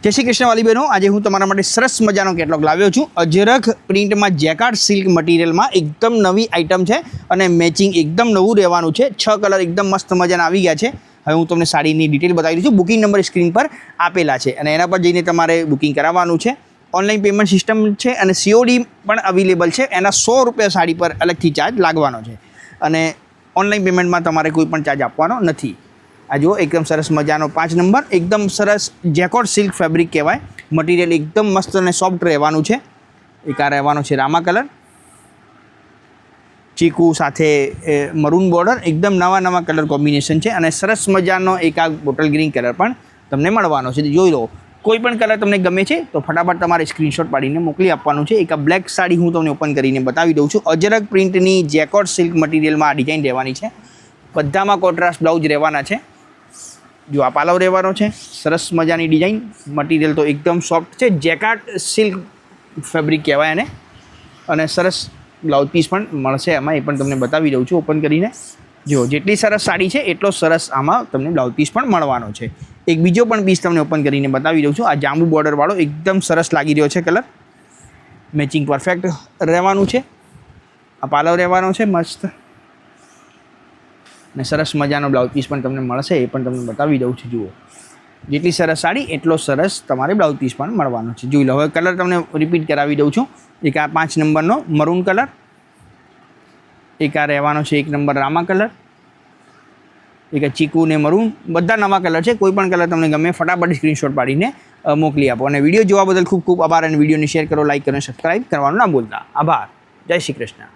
जय श्री कृष्ण वाली बहनों, आज हूँ तमारा माटे सरस मजानो केटलॉग लाव्यो छूं। अजरक प्रिंट में जेकार्ड सिल्क मटीरियल में एकदम नवी आइटम है और मैचिंग एकदम नवुं रहेवानुं छे। 6 कलर एकदम मस्त मजाना आवी गया है। हवे हूँ तमने साड़ीनी डिटेल बतावी दऊं छुं। बुकिंग नंबर स्क्रीन पर आपेला है और एना पर जईने तमारे बुकिंग कराववानुं छे। ऑनलाइन पेमेंट सिस्टम है और सीओडी पण अवेलेबल है। एना 100 रुपया साड़ी पर अलगथी चार्ज लागवानो छे और ऑनलाइन पेमेंट में तमारे कोईपण चार्ज आपवानो नथी। आ जो एकदम सरस मजानो 5 नंबर एकदम सरस जेकॉर्ड सिल्क फेब्रिक कहवाय। मटीरियल एकदम मस्त और सॉफ्ट रहेवानुं छे। एक आ रहेवानो छे रामा कलर, चीकू साथे मरून बॉर्डर, एकदम नवा नवा कलर कॉम्बिनेशन है और सरस मजानो एक आ बोटल ग्रीन कलर पण तमने मळवानो छे। जोई लो कोईपण कलर तमने गमे छे तो फटाफट तमारे स्क्रीनशॉट पाड़ीने मोकली आपवानुं छे। एक आ ब्लेक साड़ी हूँ तमने ओपन करीने बतावी दऊं छुं। अजरक प्रिंटनी जेकॉर्ड सिल्क मटीरियल में आ डिजाइन रहेवानी छे। बधामां कॉन्ट्रास्ट ब्लाउज रहेवाना छे। जो आ पालव रहेवानो छे, सरस मजानी डिजाइन। मटीरियल तो एकदम सॉफ्ट है, जेकार्ड सिल्क फेब्रिक कहेवाय एने अने सरस ब्लाउज पीस पण मळशे एमां। ए पण तमने बतावी दऊं छुं ओपन करीने। जो जेटली सरस साड़ी है एटलो सरस आमां तमने ब्लाउज पीस पण मळवानो छे। एक बीजो पण पीस तमने ओपन करीने बतावी दऊं छुं। आ जांबू बॉर्डर वाळो एकदम सरस लागी रह्यो छे कलर। मैचिंग परफेक्ट रहेवानुं छे। आ पालव रहेवानो छे मस्त ने सरस मजानो ब्लाउज पीस पण तमने मळशे। ए पण तमने बतावी दऊं छुं। जुओ जेटली सरस साड़ी एटलो सरस तमारे ब्लाउज पीस पण मळवानो छे। जोई लो हवे कलर तमने रिपीट करावी दऊं छुं। एक आ 5 नंबरनो मरून कलर, एक आ रहेवानो छे 1 नंबर रामा कलर, एक आ चीकू ने मरून। बधा नवा कलर है। कोईपण कलर तमने गमे फटाफट स्क्रीनशॉट पाड़ीने मोकली आपो। अने विडियो जोवा बदल खूब खूब आभार। अने विडियोने शेर करो, लाइक करो, सब्सक्राइब करवानुं ना भूलता। आभार। जय श्री कृष्ण।